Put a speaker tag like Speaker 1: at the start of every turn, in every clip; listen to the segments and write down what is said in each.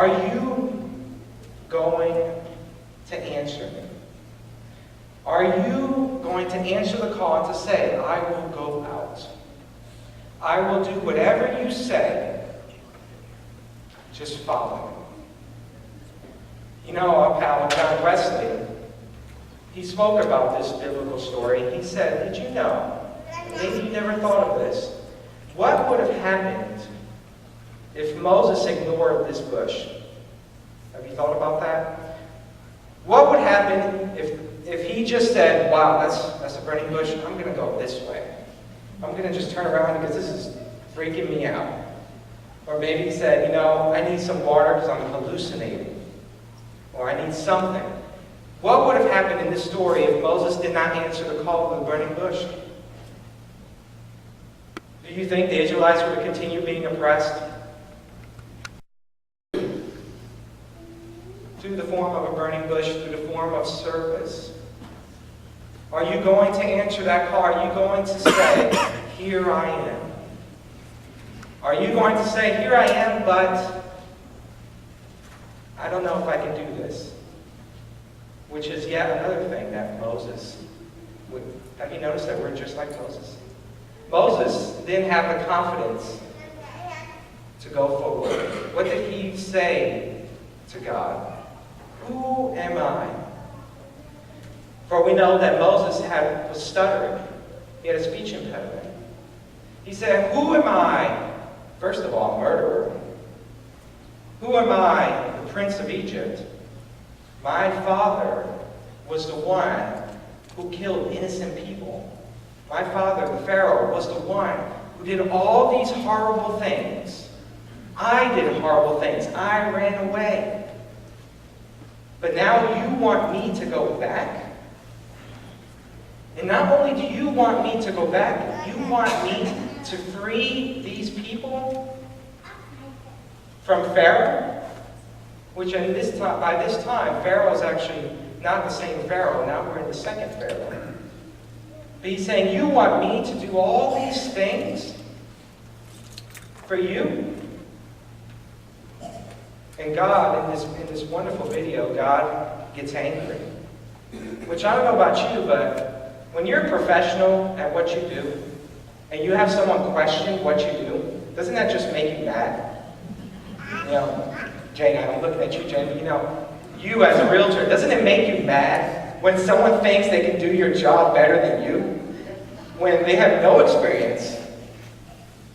Speaker 1: Are you going to answer me? Are you going to answer the call and to say, I will go out. I will do whatever you say. Just follow me. You know, our pal John Wesley, he spoke about this biblical story. He said, did you know, maybe you never thought of this, what would have happened if Moses ignored this bush? Have you thought about that? What would happen if he just said, wow, that's a burning bush, I'm going to go this way. I'm going to just turn around because this is freaking me out. Or maybe he said, you know, I need some water because I'm hallucinating. Or I need something. What would have happened in this story if Moses did not answer the call of the burning bush? Do you think the Israelites would have continued being oppressed? Through the form of a burning bush, through the form of service. Are you going to answer that call? Are you going to say, here I am? Are you going to say, here I am, but I don't know if I can do this? Which is yet another thing that Moses would. Have you noticed that we're just like Moses? Moses didn't have the confidence to go forward. What did he say to God? Who am I? For we know that Moses was stuttering. He had a speech impediment. He said, who am I? First of all, murderer. Who am I, the prince of Egypt? My father was the one who killed innocent people. My father, the Pharaoh, was the one who did all these horrible things. I did horrible things. I ran away. But now you want me to go back? And not only do you want me to go back, you want me to free these people from Pharaoh? Which by this time, Pharaoh is actually not the same Pharaoh. Now we're in the second Pharaoh. But he's saying, you want me to do all these things for you? And God, in this wonderful video, God gets angry. Which I don't know about you, but when you're a professional at what you do, and you have someone question what you do, doesn't that just make you mad? You know, Jane, I'm looking at you, Jane, but you know, you as a realtor, doesn't it make you mad when someone thinks they can do your job better than you? When they have no experience.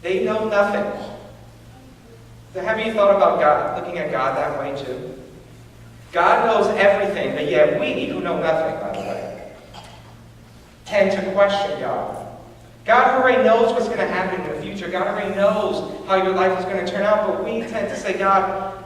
Speaker 1: They know nothing. So have you thought about God, looking at God that way too? God knows everything, but yet we, who know nothing, by the way, tend to question God. God already knows what's going to happen in the future. God already knows how your life is going to turn out, but we tend to say, God,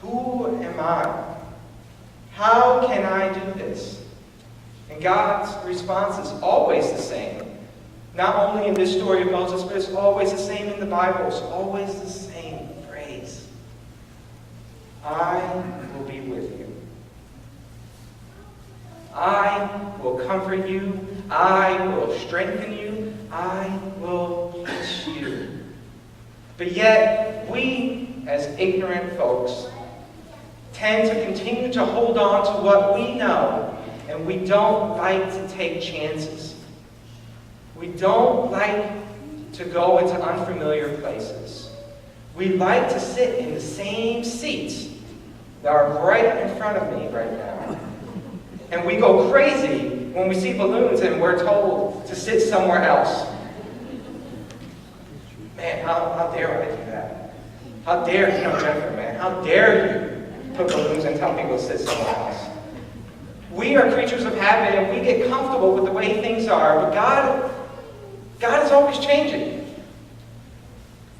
Speaker 1: who am I? How can I do this? And God's response is always the same. Not only in this story of Moses, but it's always the same in the Bible. It's always the same phrase. I will be with you. I will comfort you. I will strengthen you. I will bless you. But yet, we, as ignorant folks, tend to continue to hold on to what we know, and we don't like to take chances. We don't like to go into unfamiliar places. We like to sit in the same seats that are right in front of me right now. And we go crazy when we see balloons and we're told to sit somewhere else. Man, how dare I do that? How dare, Jennifer, man, how dare you put balloons and tell people to sit somewhere else? We are creatures of habit and we get comfortable with the way things are, but God is always changing.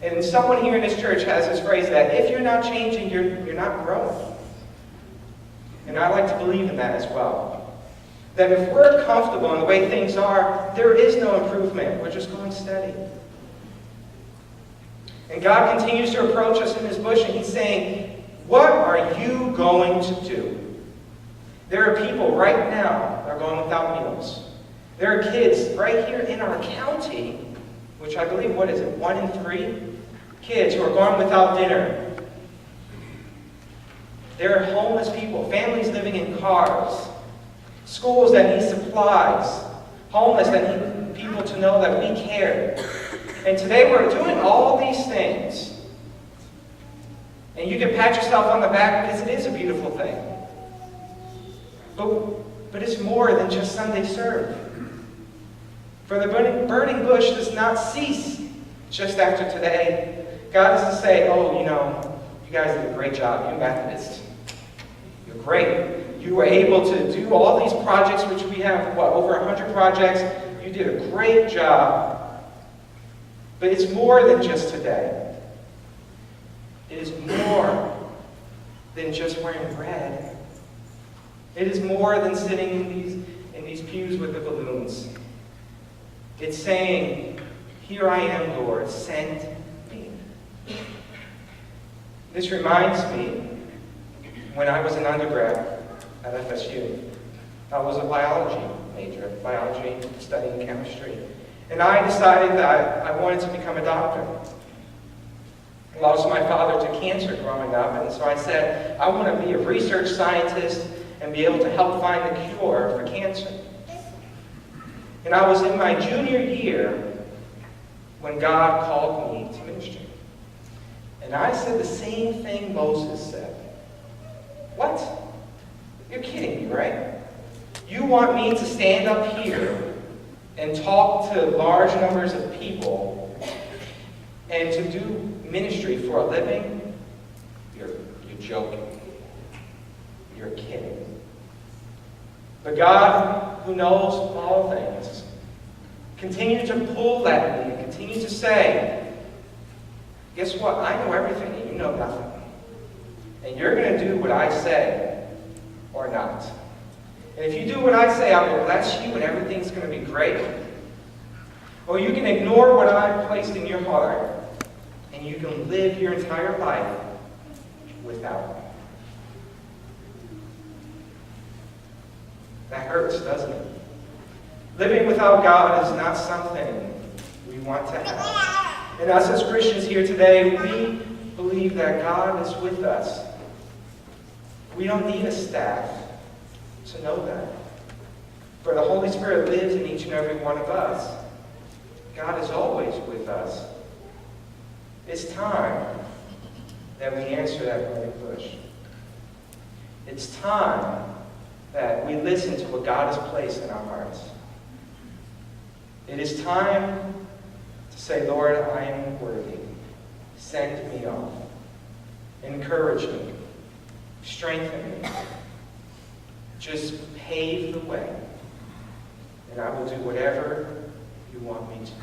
Speaker 1: And someone here in this church has this phrase that if you're not changing, you're not growing. And I like to believe in that as well. That if we're comfortable in the way things are, there is no improvement. We're just going steady. And God continues to approach us in this bush, and He's saying, what are you going to do? There are people right now that are going without meals. There are kids right here in our county, which I believe, 1 in 3 kids who are going without dinner. There are homeless people, families living in cars, schools that need supplies, homeless that need people to know that we care. And today we're doing all these things. And you can pat yourself on the back because it is a beautiful thing. But it's more than just Sunday serve. For the burning bush does not cease just after today. God doesn't say, oh, you guys did a great job, you Methodists. You're great. You were able to do all these projects, which we have, over 100 projects. You did a great job. But it's more than just today. It is more than just wearing red. It is more than sitting in these pews with the balloons. It's saying, here I am, Lord, send me. This reminds me when I was an undergrad at FSU. I was a biology major, studying chemistry. And I decided that I wanted to become a doctor. I lost my father to cancer growing up, and so I said, I want to be a research scientist and be able to help find the cure for cancer. And I was in my junior year when God called me to ministry. And I said the same thing Moses said. What? You're kidding me, right? You want me to stand up here and talk to large numbers of people and to do ministry for a living? You're joking. You're kidding. But God, who knows all things, continued to pull at me and continued to say, guess what? I know everything and you know nothing. And you're going to do what I say or not. And if you do what I say, I will bless you and everything's going to be great. Or you can ignore what I've placed in your heart and you can live your entire life without me. That hurts, doesn't it? Living without God is not something we want to have. And us as Christians here today, we believe that God is with us. We don't need a staff to know that. For the Holy Spirit lives in each and every one of us. God is always with us. It's time that we answer that burning bush. It's time that we listen to what God has placed in our hearts. It is time to say, Lord, I am worthy. Send me off. Encourage me. Strengthen me. Just pave the way. And I will do whatever you want me to do.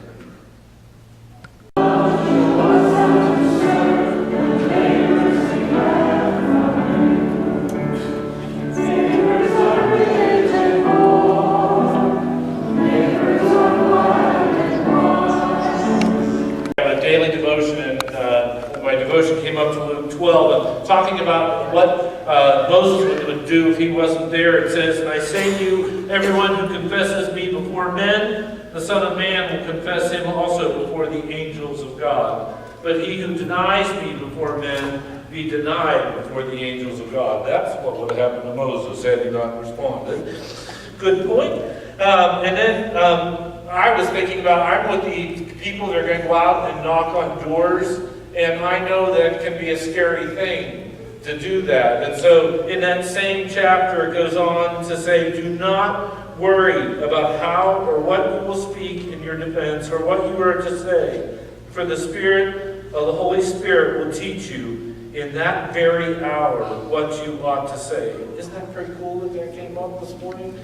Speaker 2: Talking about what Moses would do if he wasn't there. It says, and I say to you, everyone who confesses me before men, the Son of Man will confess him also before the angels of God. But he who denies me before men be denied before the angels of God. That's what would have happened to Moses had he not responded. Good point. And then I was thinking about, I'm with the people that are going to go out and knock on doors. And I know that can be a scary thing to do that. And so in that same chapter, it goes on to say, do not worry about how or what you will speak in your defense or what you are to say. For the Spirit of the Holy Spirit will teach you in that very hour what you ought to say. Isn't that pretty cool that came up this morning?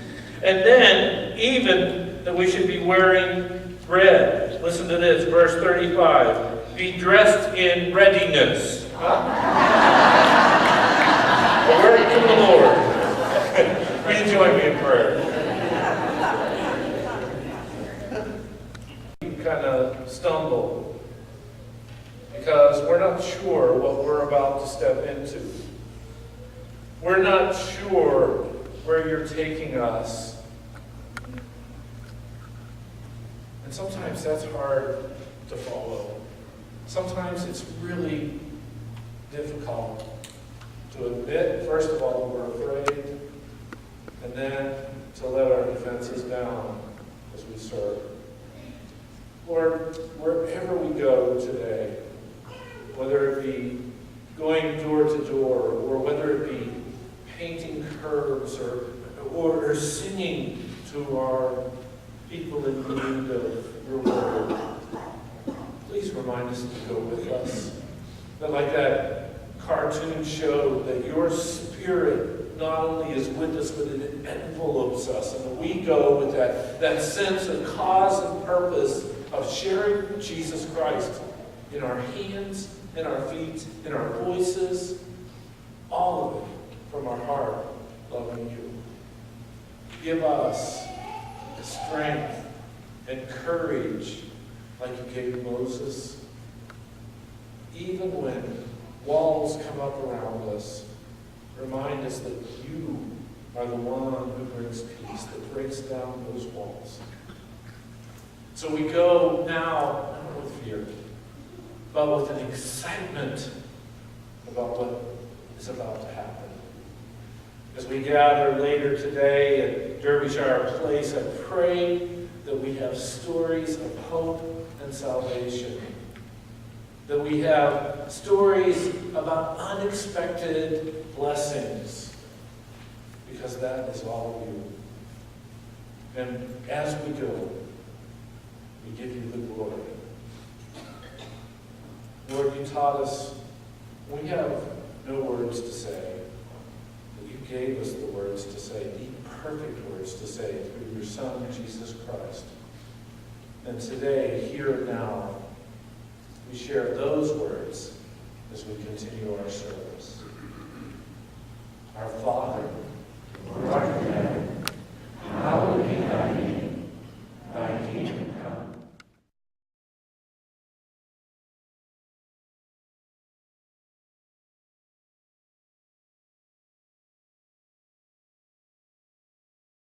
Speaker 2: And then, even that we should be wearing red. Listen to this, verse 35. Be dressed in readiness. A word from the Lord. Please join me in prayer. We kind of stumble because we're not sure what we're about to step into. We're not sure where you're taking us. And sometimes that's hard to follow. Sometimes it's really difficult to admit, first of all, that we're afraid, and then to let our defenses down as we serve. Lord, wherever we go today, whether it be going door to door, or whether it be painting curbs, or singing to our people in need of your word, please remind us to go with us. That like that cartoon showed, that your Spirit not only is with us, but it envelopes us. And that we go with that sense of cause and purpose of sharing Jesus Christ in our hands, in our feet, in our voices, all of it from our heart, loving you. Give us strength and courage like you gave Moses. Even when walls come up around us, remind us that you are the one who brings peace, that breaks down those walls. So we go now, not with fear, but with an excitement about what is about to happen. As we gather later today at Derbyshire Place, I pray that we have stories of hope and salvation. That we have stories about unexpected blessings, because that is all you. And as we go, we give you the glory. Lord, you taught us we have no words to say, but you gave us the words to say, the perfect words to say through your Son, Jesus Christ. And today, here and now, we share those words as we continue our service. Our thoughts